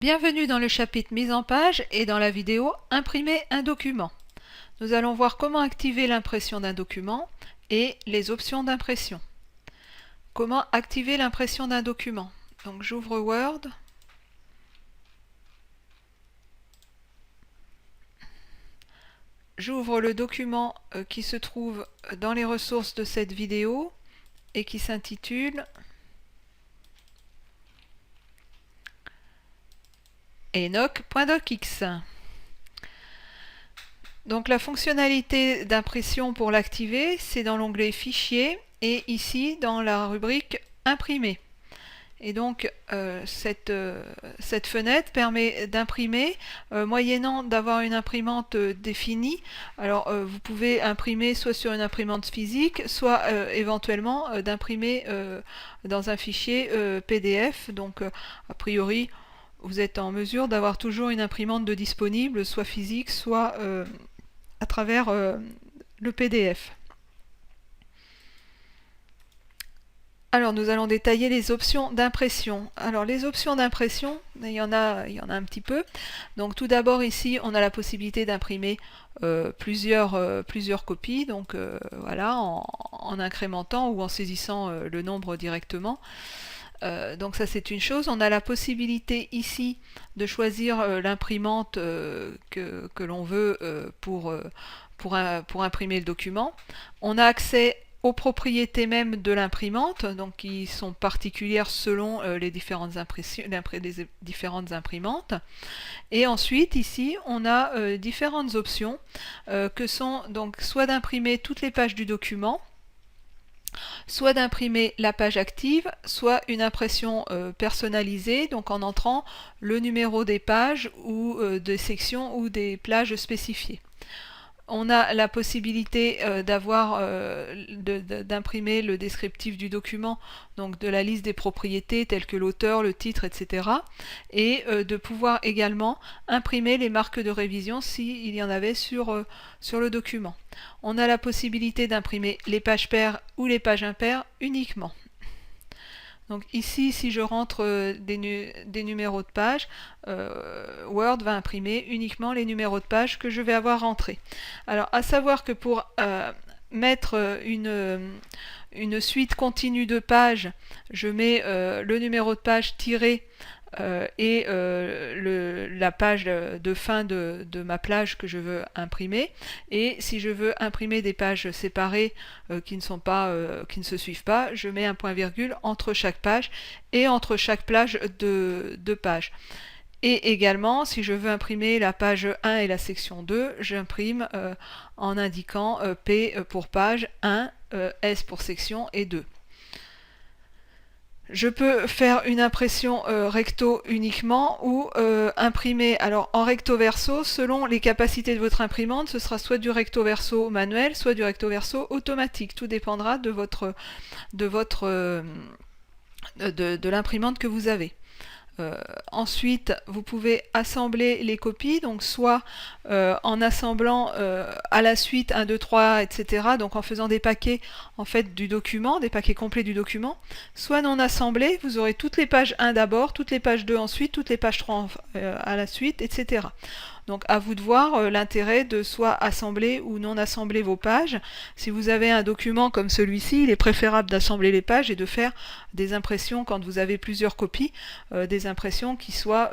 Bienvenue dans le chapitre mise en page et dans la vidéo Imprimer un document. Nous allons voir comment activer l'impression d'un document et les options d'impression. Comment activer l'impression d'un document? Donc j'ouvre Word. J'ouvre le document qui se trouve dans les ressources de cette vidéo et qui s'intitule enoch.docx. Donc la fonctionnalité d'impression pour l'activer, c'est dans l'onglet Fichier et ici dans la rubrique Imprimer. Et donc cette fenêtre permet d'imprimer moyennant d'avoir une imprimante définie. Alors vous pouvez imprimer soit sur une imprimante physique, soit éventuellement d'imprimer dans un fichier PDF. Donc a priori vous êtes en mesure d'avoir toujours une imprimante de disponible, soit physique, soit à travers le PDF. Alors nous allons détailler les options d'impression. Alors les options d'impression, il y en a un petit peu. Donc tout d'abord ici on a la possibilité d'imprimer plusieurs copies, donc voilà, en incrémentant ou en saisissant le nombre directement. Donc ça c'est une chose. On a la possibilité ici de choisir l'imprimante que l'on veut pour imprimer le document. On a accès aux propriétés même de l'imprimante, donc qui sont particulières selon les différentes imprimantes. Et ensuite ici on a différentes options que sont donc soit d'imprimer toutes les pages du document, soit d'imprimer la page active, soit une impression personnalisée, donc en entrant le numéro des pages ou des sections ou des plages spécifiées. On a la possibilité d'imprimer le descriptif du document, donc de la liste des propriétés telles que l'auteur, le titre, etc. Et de pouvoir également imprimer les marques de révision s'il y en avait sur le document. On a la possibilité d'imprimer les pages paires ou les pages impaires uniquement. Donc ici, si je rentre des numéros de page, Word va imprimer uniquement les numéros de page que je vais avoir rentrés. Alors, à savoir que pour mettre une suite continue de pages, je mets le numéro de page tiré et la page de fin de ma plage que je veux imprimer. Et si je veux imprimer des pages séparées qui ne se suivent pas, je mets un point virgule entre chaque page et entre chaque plage de pages. Et également, si je veux imprimer la page 1 et la section 2, j'imprime en indiquant P pour page, 1, S pour section et 2. Je peux faire une impression recto uniquement ou imprimer alors en recto verso selon les capacités de votre imprimante. Ce sera soit du recto verso manuel, soit du recto verso automatique. Tout dépendra de l'imprimante que vous avez. Ensuite, vous pouvez assembler les copies, donc soit en assemblant à la suite 1, 2, 3, etc. Donc en faisant des paquets en fait du document, des paquets complets du document, soit non assemblés, vous aurez toutes les pages 1 d'abord, toutes les pages 2 ensuite, toutes les pages 3 à la suite, etc. Donc à vous de voir l'intérêt de soit assembler ou non assembler vos pages. Si vous avez un document comme celui-ci, il est préférable d'assembler les pages et de faire des impressions quand vous avez plusieurs copies, des impressions qui soient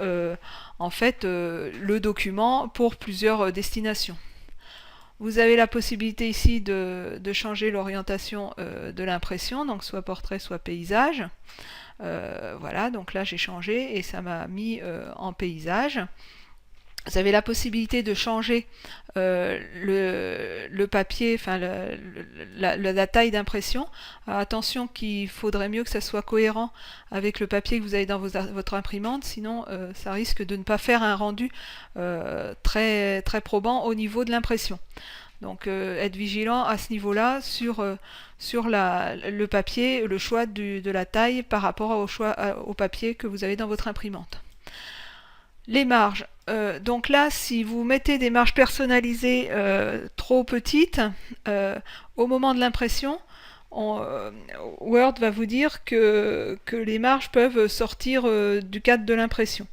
en fait le document pour plusieurs destinations. Vous avez la possibilité ici de changer l'orientation de l'impression, donc soit portrait, soit paysage. Voilà, donc là j'ai changé et ça m'a mis en paysage. Vous avez la possibilité de changer le papier, enfin la taille d'impression. Attention qu'il faudrait mieux que ça soit cohérent avec le papier que vous avez dans votre imprimante, sinon ça risque de ne pas faire un rendu très probant au niveau de l'impression. Donc être vigilant à ce niveau-là sur le papier, le choix de la taille par rapport au papier que vous avez dans votre imprimante. Les marges. Donc là, si vous mettez des marges personnalisées trop petites, au moment de l'impression, Word va vous dire que les marges peuvent sortir du cadre de l'impression.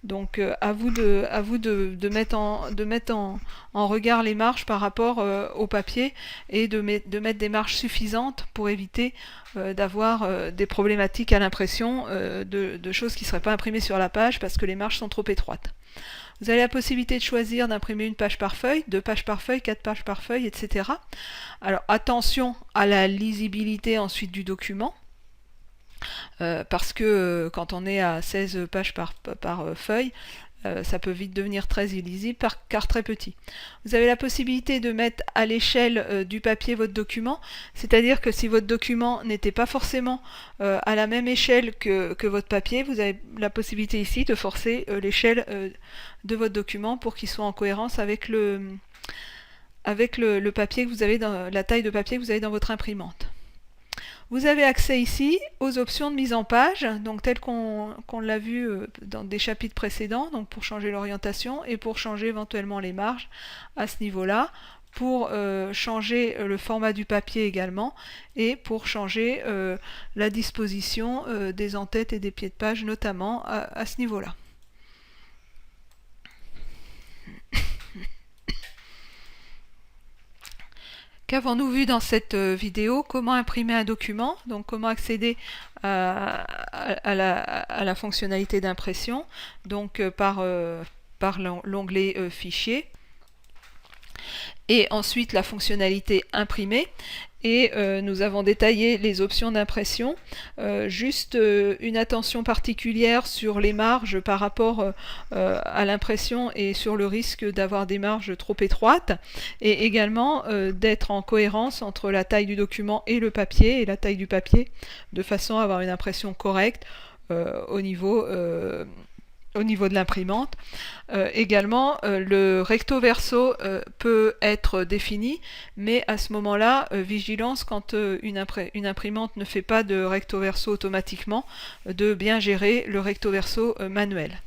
Donc à vous de mettre en regard les marges par rapport au papier et de mettre des marges suffisantes pour éviter d'avoir des problématiques à l'impression de choses qui ne seraient pas imprimées sur la page parce que les marges sont trop étroites. Vous avez la possibilité de choisir d'imprimer 1 page par feuille, 2 pages par feuille, 4 pages par feuille, etc. Alors attention à la lisibilité ensuite du document. Parce que quand on est à 16 pages par feuille, ça peut vite devenir très illisible car très petit. Vous avez la possibilité de mettre à l'échelle du papier votre document, c'est-à-dire que si votre document n'était pas forcément à la même échelle que votre papier, vous avez la possibilité ici de forcer l'échelle de votre document pour qu'il soit en cohérence avec le papier que vous avez la taille de papier que vous avez dans votre imprimante. Vous avez accès ici aux options de mise en page, donc telles qu'on l'a vu dans des chapitres précédents, donc pour changer l'orientation et pour changer éventuellement les marges à ce niveau-là, pour changer le format du papier également, et pour changer la disposition des en-têtes et des pieds de page notamment à ce niveau-là. Qu'avons-nous vu dans cette vidéo? Comment imprimer un document, donc comment accéder à la fonctionnalité d'impression, donc par l'onglet Fichier, et ensuite la fonctionnalité Imprimer. Et nous avons détaillé les options d'impression, juste une attention particulière sur les marges par rapport à l'impression et sur le risque d'avoir des marges trop étroites, et également d'être en cohérence entre la taille du document et le papier, et la taille du papier, de façon à avoir une impression correcte au niveau de l'imprimante. Également, le recto verso peut être défini, mais à ce moment-là, vigilance quand une imprimante ne fait pas de recto verso automatiquement, de bien gérer le recto verso manuel.